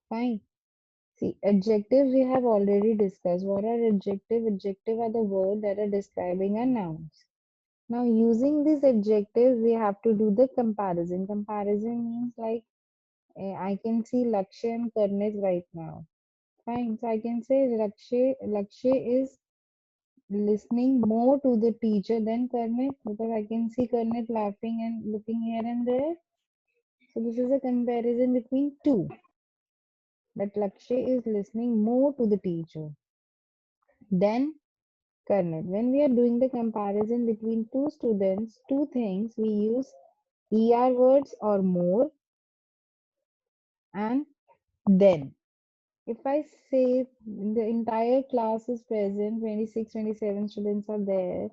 Fine. See, adjectives we have already discussed. What are adjectives? Adjectives are the words that are describing a noun. Now, using these adjectives, we have to do the comparison. Comparison means like I can see Lakshay and Karnit right now. Fine. So I can say Lakshay is listening more to the teacher than Karnit because I can see Karnit laughing and looking here and there. So this is a comparison between two. That Lakshay is listening more to the teacher than Karnit. When we are doing the comparison between two students, two things, we use ER words or more and then. If I say the entire class is present, 26, 27 students are there,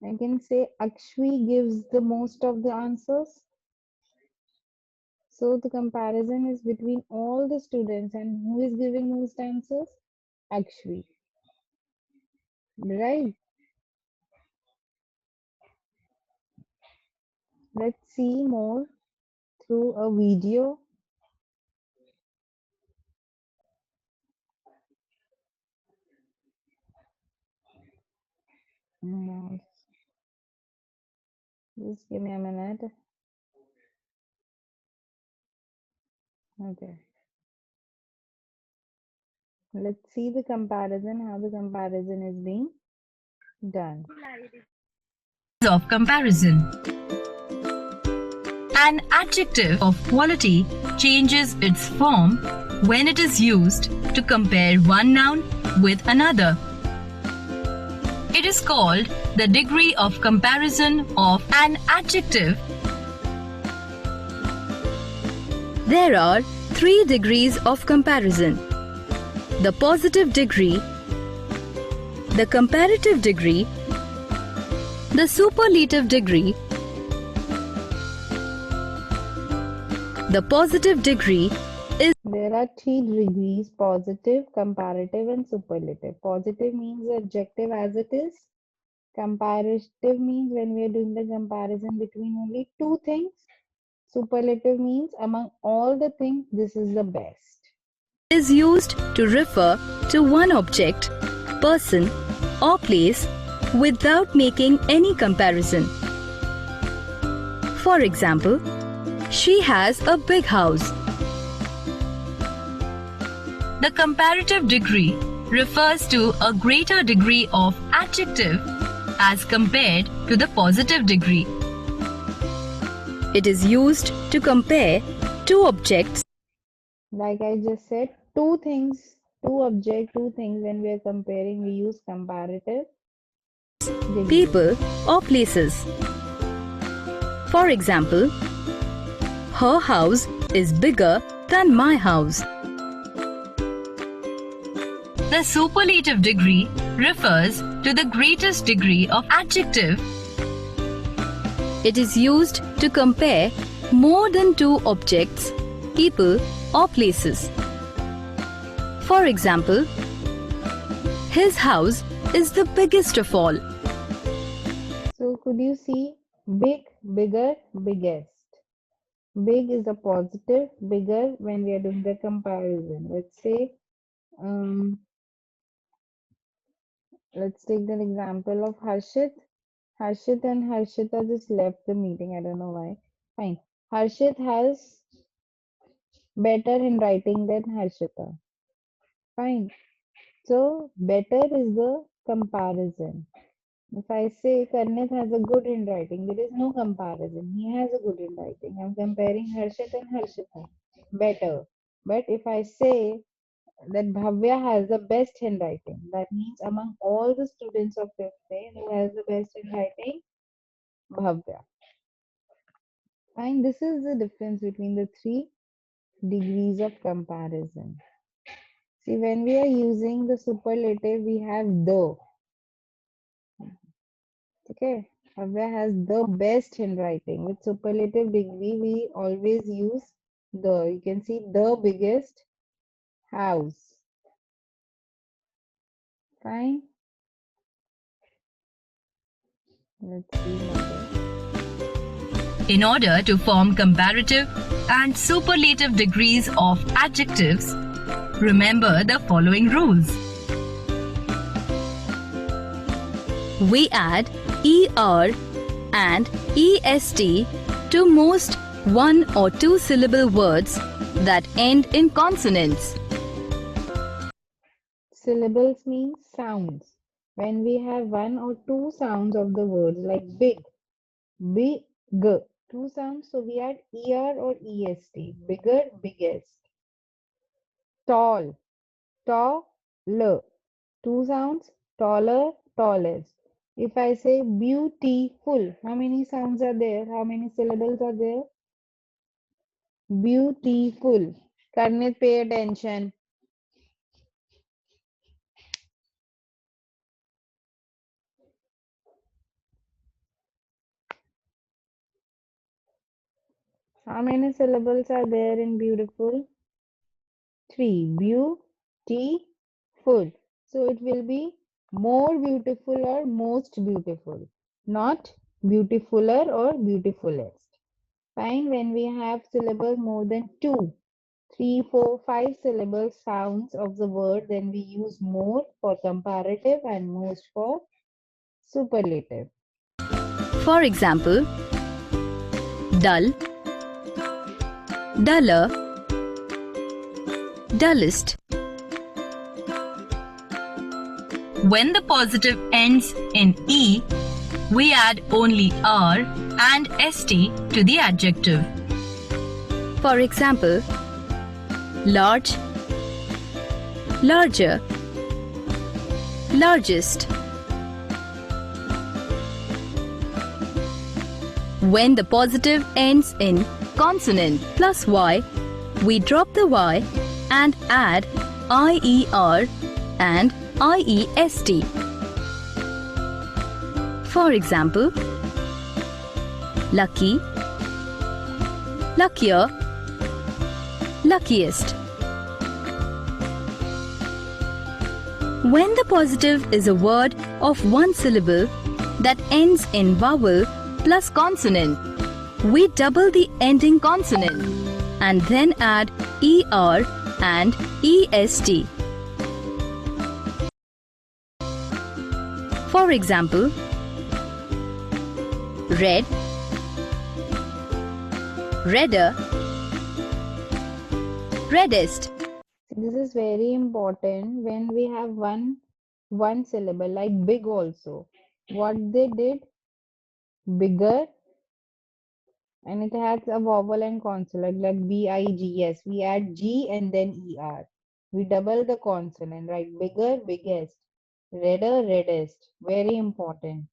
I can say Akshwi gives the most of the answers. So the comparison is between all the students and who is giving most answers? Akshwi. Right? Let's see more through a video. Mm, Just give me a minute. Okay. Let's see the comparison, how the comparison is being done. Of comparison. An adjective of quality changes its form when it is used to compare one noun with another. It is called the degree of comparison of an adjective. There are 3 degrees of comparison: the positive degree, the comparative degree, the superlative degree. The positive degree is There are 3 degrees: positive, comparative, and superlative. Positive means adjective as it is. Comparative means when we are doing the comparison between only two things. Superlative means among all the things, this is the best. used to refer to one object, person, or place without making any comparison. For example, she has a big house. The comparative degree refers to a greater degree of adjective as compared to the positive degree. It is used to compare two objects. Like I just said, two things, two object, two things. When we are comparing, we use comparative degree. People or places. For example, her house is bigger than my house. The superlative degree refers to the greatest degree of adjective. It is used to compare more than two objects, people, or places. For example, his house is the biggest of all. So could you see big, bigger, biggest? Big is a positive, bigger when we are doing the comparison. Let's take the example of Harshit. Harshit and Harshita just left the meeting. I don't know why. Fine. Harshit has better handwriting than Harshita. Fine. So better is the comparison. If I say Karnit has a good handwriting, there is no comparison. He has a good handwriting. I'm comparing Harshit and Harshita. Better. But if I say that Bhavya has the best handwriting, that means among all the students of 5th grade, who has the best handwriting? Bhavya. And this is the difference between the 3 degrees of comparison. See, when we are using the superlative, we have the. Okay, Bhavya has the best handwriting. With superlative degree, we always use the. You can see the biggest house. Fine. Let's see another. In order to form comparative and superlative degrees of adjectives, remember the following rules. We add er and est to most one or two syllable words that end in consonants. Syllables means sounds. When we have one or two sounds of the words like big, big, two sounds, so we add er or est. Bigger, biggest. Tall, tall, two sounds, taller, tallest. If I say beautiful, how many sounds are there? How many syllables are there? Beautiful. Karnit, pay attention. How many syllables are there in beautiful? Three. Beautiful. So it will be more beautiful or most beautiful, not beautifuler or beautifulest. Fine. When we have syllables more than two, three, four, five syllable sounds of the word, then we use more for comparative and most for superlative. For example, dull, duller, dullest. When the positive ends in E, we add only R and ST to the adjective. For example, large, larger, largest. When the positive ends in consonant plus Y, we drop the Y and add IER and IEST. For example, lucky, luckier, luckiest. When the positive is a word of one syllable that ends in vowel plus consonant, we double the ending consonant and then add ER and EST. For example, red, redder, reddest. This is very important when we have one syllable like big also. What they did, bigger, and it has a vowel and consonant like BIGS. We add G and then ER. We double the consonant, right? Bigger, biggest. Redder, reddest. Very important.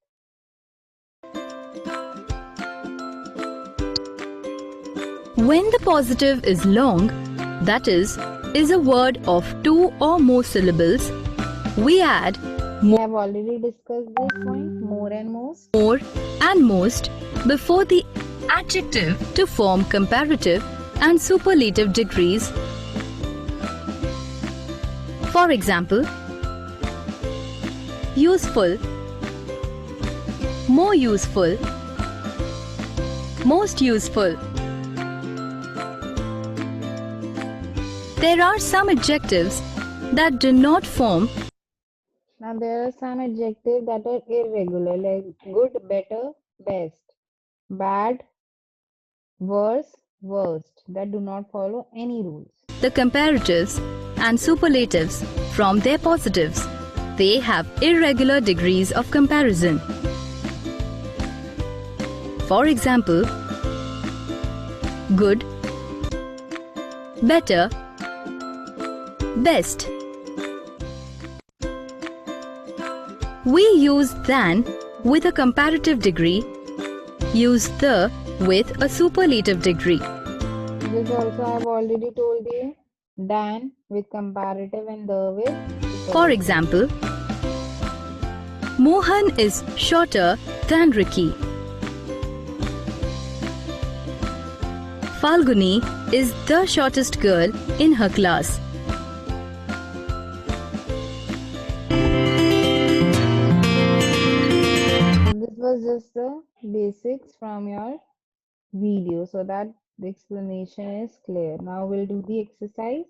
When the positive is long, that is a word of two or more syllables, we add We have already discussed this point, more and most. more and most before the adjective to form comparative and superlative degrees. For example, useful, more useful, most useful. There are some adjectives that do not form. Now there are some adjectives that are irregular, like good, better, best, bad, worse, worst, that do not follow any rules. The comparatives and superlatives from their positives. They have irregular degrees of comparison. For example, good, better, best. We use than with a comparative degree, use the with a superlative degree. This also I have already told you, than with comparative and the with For superlative. example, Mohan is shorter than Ricky. Falguni is the shortest girl in her class. This was just the basics from your video, so that The explanation is clear. Now we'll do the exercise.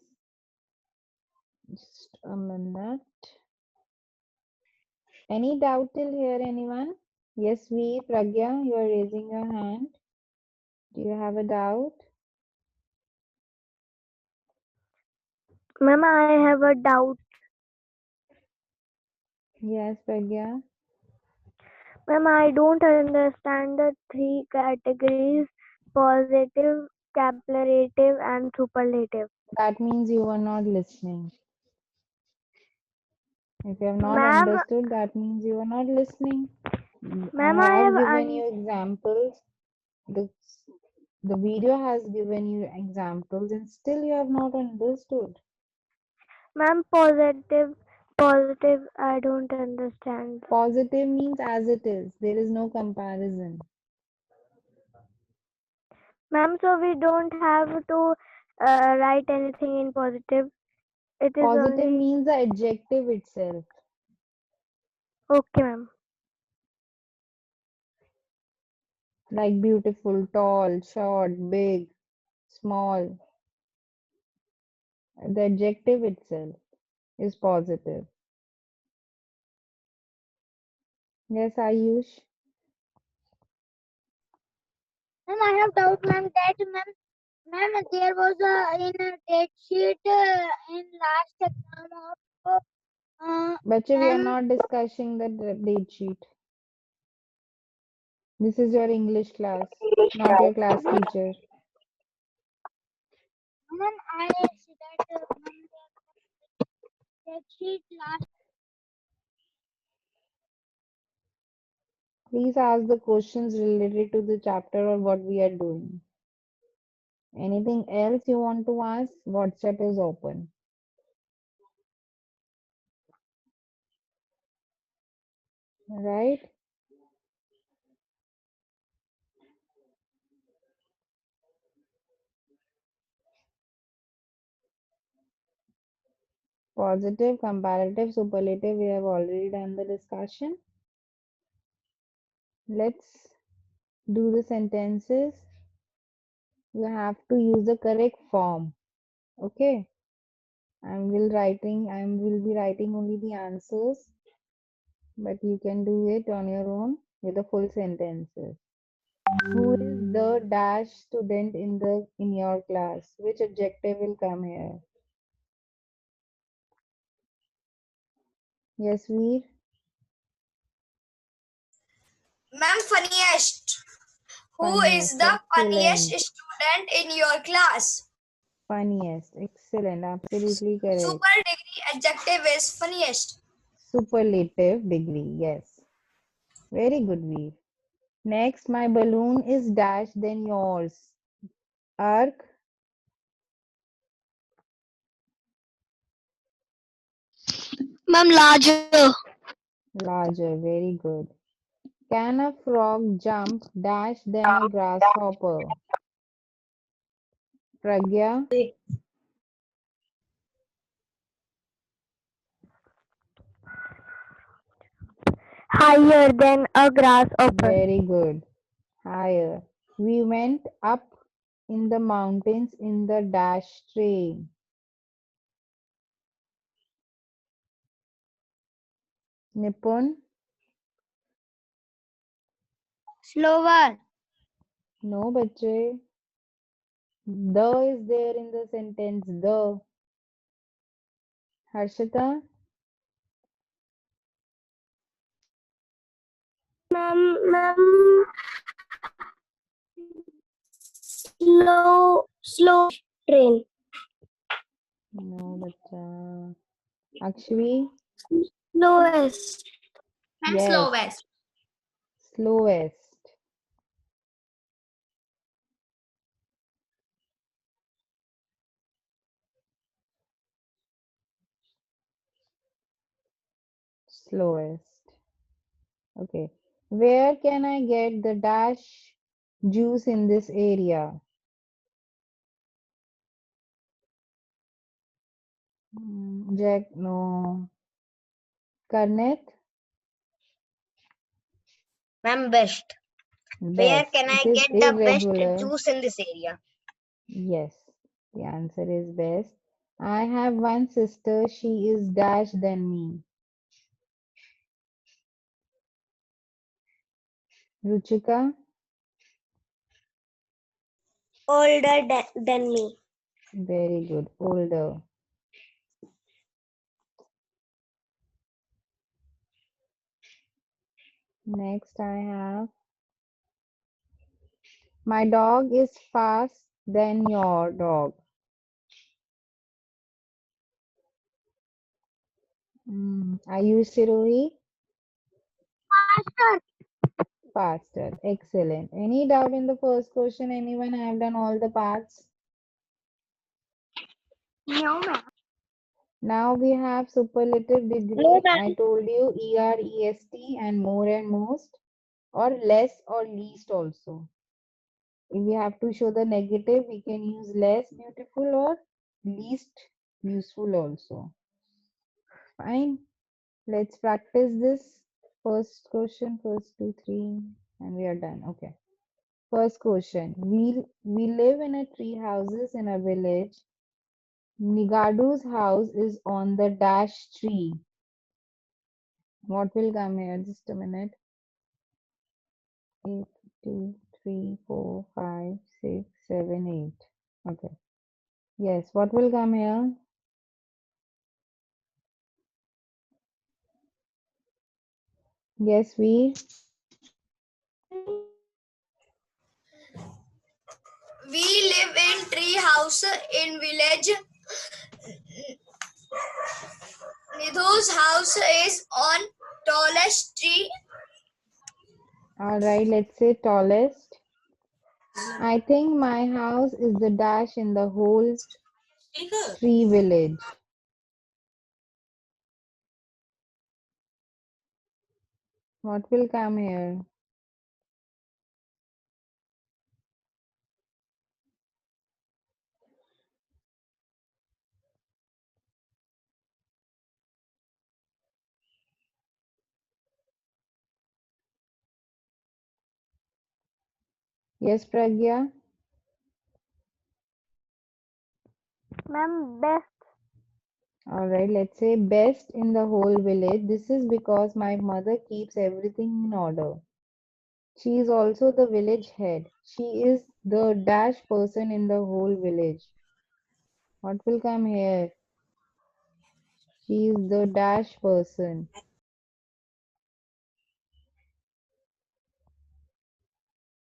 Just a minute. Any doubt till here, anyone? Yes, we, Pragya, you are raising your hand. Do you have a doubt? Ma'am, I have a doubt. Yes, Pragya. Ma'am, I don't understand the three categories: positive, comparative, and superlative. That means you were not listening. If you have not Ma'am, understood, that means you are not listening. I ma'am, I have have given you examples. The, the video has given you examples, and still you have not understood. ma'am, positive, I don't understand. Positive means as it is. There is no comparison. Ma'am, so we don't have to write anything in positive. It is Positive only means the adjective itself, okay, ma'am. like beautiful, tall, short, big, small. The adjective itself is positive. Yes, Ayush. Ma'am, I have doubt, ma'am, that ma'am, there was a in a date sheet in last exam of Bache, we are ma'am, not discussing the date sheet. This is your English class, not your class teacher. ma'am, I see that ma'am, date sheet last. Please ask the questions related to the chapter or what we are doing. Anything else you want to ask? WhatsApp is open. Right? Positive, comparative, superlative, we have already done the discussion. Let's do the sentences. You have to use the correct form. Okay? I will be writing only the answers, but you can do it on your own with the full sentences. Who is the dash student in your class? Which adjective will come here? Yes, Veer? Ma'am, funniest. Who is Funniest. the funniest Excellent. student in your class? Funniest. Excellent. Absolutely correct. Super degree adjective is funniest. Superlative degree. Yes. Very good, Veer. Next, my balloon is dash than yours. Arc, Ma'am, larger. larger. Very good. Can a frog jump dash than a grasshopper? Pragya, Higher than a grasshopper. very good. Higher. We went up in the mountains in the dash train. Nipun, Slower. no, bache. The is there in the sentence. The. Harshita, Ma'am, slow train. no, bacha. Akshvi, Slowest. Ma'am, yes. slowest. Slowest. Slowest. Okay. Where can I get the dash juice in this area? Jack, no. Karnet, Ma'am, best. Where best. can It I is get the best irregular. juice in this area? Yes, the answer is best. I have one sister, she is dash than me. Ruchika, Older than me. very good. Older. Next, I have my dog is fast than your dog. Are you Sirohi? Faster. Faster. Excellent. Any doubt in the first question? Anyone have done all the parts? No, ma'am. Now we have superlative No, degree. I ma'am. told you EREST and more and most, or less or least also. If we have to show the negative, we can use less beautiful or least useful also. Fine. Let's practice this. First question, first two, three, and we are done. Okay. First question. We live in a tree houses in a village. Nigadu's house is on the dash tree. What will come here? Just a minute. 8, 2, 3, 4, 5, 6, 7, 8. Okay. Yes, what will come here? Yes, we. We live in tree house in village. Nidhu's house is on tallest tree. Alright, let's say tallest. I think my house is the dash in the whole tree village. What will come here? Yes, Pragya? Ma'am, best. Alright, let's say best in the whole village. This is because my mother keeps everything in order. She is also the village head. She is the dash person in the whole village. What will come here? She is the dash person.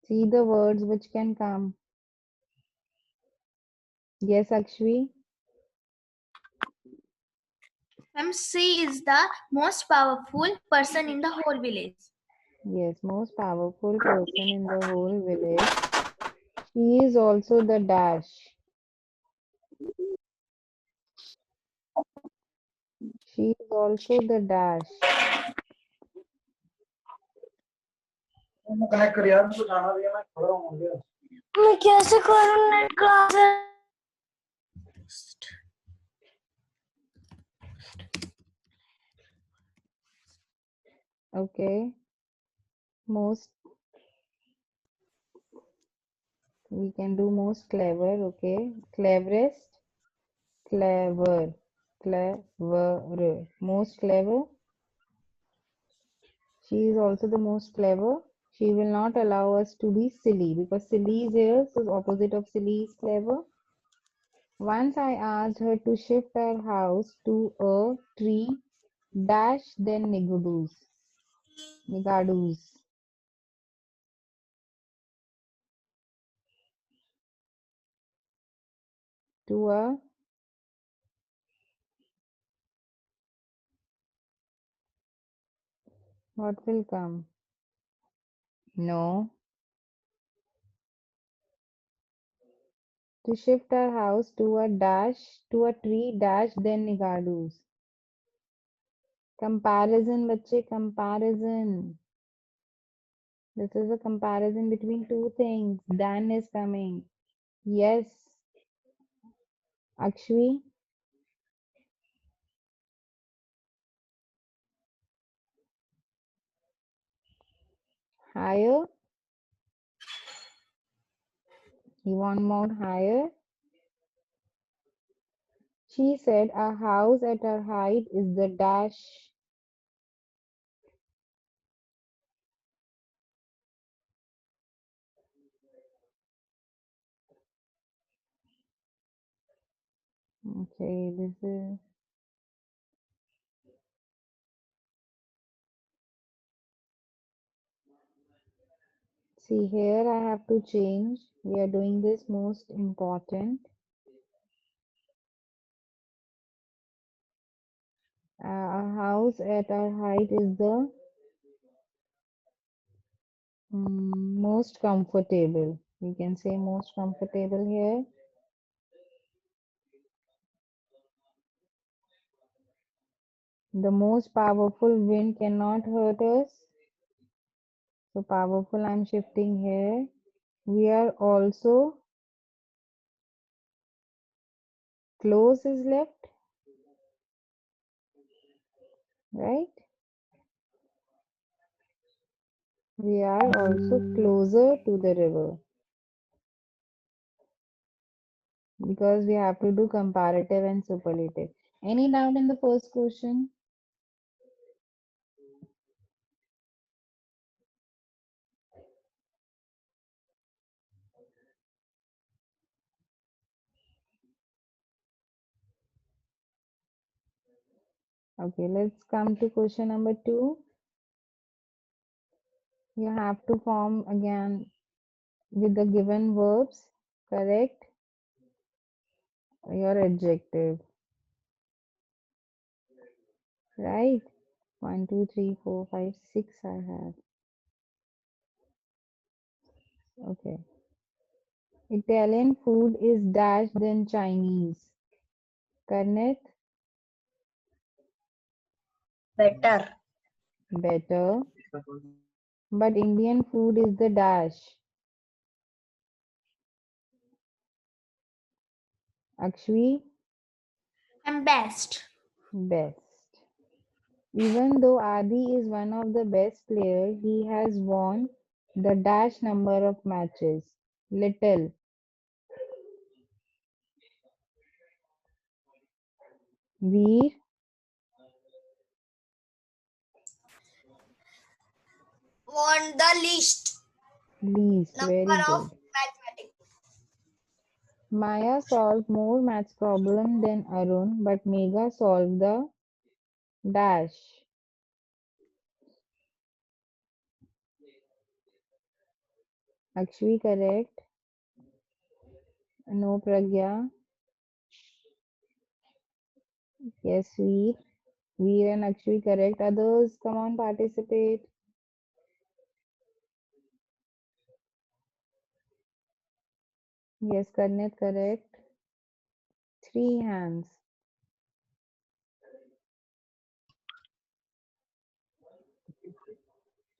See the words which can come. Yes, Akshvi? MC is the most powerful person in the whole village. Yes, most powerful person in the whole village. She is also the dash. She is also the dash. मैं कैसे करूँ net class Okay. Most, we can do most clever. Okay. Cleverest. Clever. Clever. Most clever. She is also the most clever. She will not allow us to be silly because silly is here, so the opposite of silly is clever. Once I asked her to shift our house to a tree dash then nigadus to a what will come? No. To shift our house to a dash to a tree dash then nigadus. Comparison, बच्चे, comparison. This is a comparison between two things. Dan is coming. Yes, Akshvi. Higher. You want more higher? She said a house at her height is the dash. Okay, this is. See here, I have to change. We are doing this most important. A house at our height is the most comfortable. We can say most comfortable here. The most powerful wind cannot hurt us. So powerful, I'm shifting here. We are also close is left, right? We are also closer to the river because we have to do comparative and superlative. Any doubt in the first question? Okay, let's come to question number 2. You have to form again with the given verbs, correct? Your adjective, right? 1, 2, 3, 4, 5, 6 I have. Okay. Italian food is dash than Chinese. Correct? Better. Better. But Indian food is the dash. Akshvi, I'm best. best. Even though Adi is one of the best players, he has won the dash number of matches. Little. Veer, Want the least least. Very number of good. mathematics. Maya solved more maths problem than Arun, but Megha solved the dash. Akshvi, correct. No, Pragya. Yes, Veer. Veer and Akshvi, correct. Others, come on, participate. Yes, Karnit, correct. 3 hands.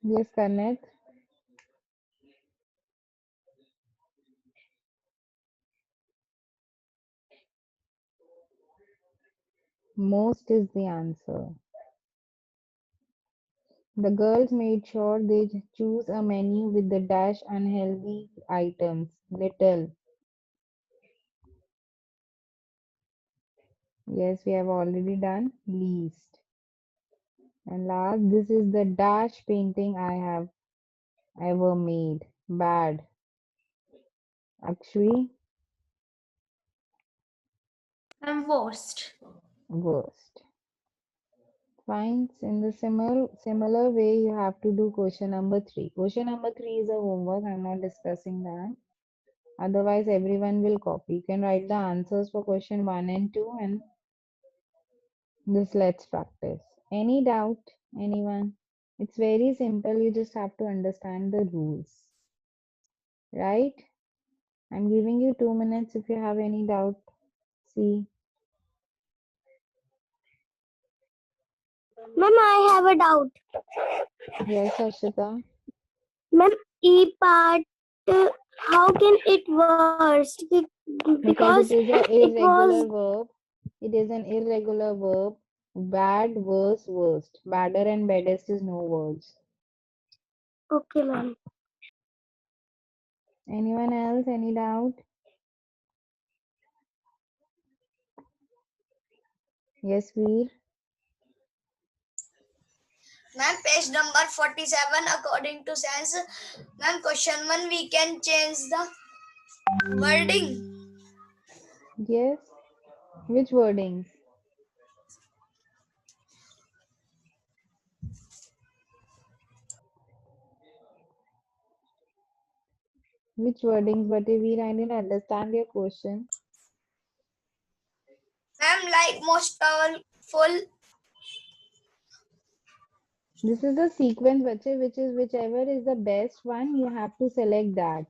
Yes, Karnit. Most is the answer. The girls made sure they choose a menu with the dash unhealthy items. Little. Yes, we have already done. Least. And last, this is the dash painting I have ever made. Bad. Akshvi, I'm worst. worst. Fine. In the similar way, you have to do question number 3. Question number 3 is a homework. I'm not discussing that. Otherwise, everyone will copy. You can write the answers for question 1 and 2 and this let's practice. Any doubt? Anyone? It's very simple. You just have to understand the rules. Right? I'm giving you 2 minutes if you have any doubt. See. Ma'am, I have a doubt. Yes, Harshita. Ma'am, E part, how can it worst? Because Because it is a it irregular was verb. It is an irregular verb. Bad, worse, worst. Badder and baddest is no words. okay, ma'am. Anyone else? Any doubt? Yes, Veer. Ma'am, page number 47 according to sense. Ma'am, question 1 we can change the wording. Yes. Which wordings? Which wordings? But Veer, I didn't understand your question. Ma'am, like most powerful. This is the sequence, bache, which is whichever is the best one, you have to select that.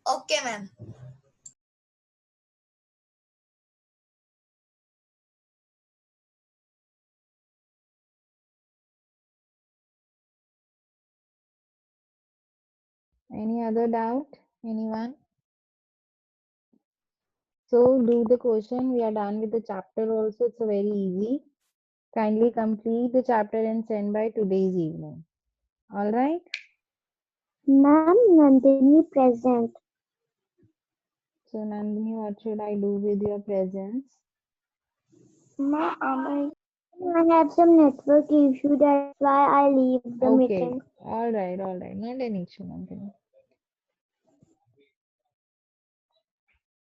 Okay, ma'am. Any other doubt? Anyone? So do the question. We are done with the chapter also. It's very easy. Kindly complete the chapter and send by today's evening. All right? Ma'am, Nandini present. So Nandini, what should I do with your presents? Ma'am, I have some network issue. That's why I leave the Okay. meeting. All right. All right. Not an issue, Nandini.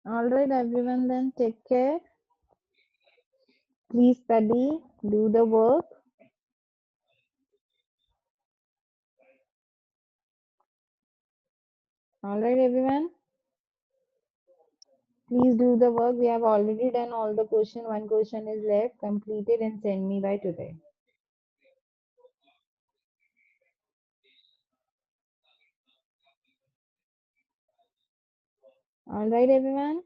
All right, everyone. Then take care. Please study. Do the work. All right, everyone. Please do the work. We have already done all the question. One question is left. Complete it and send me by today. All right, everyone.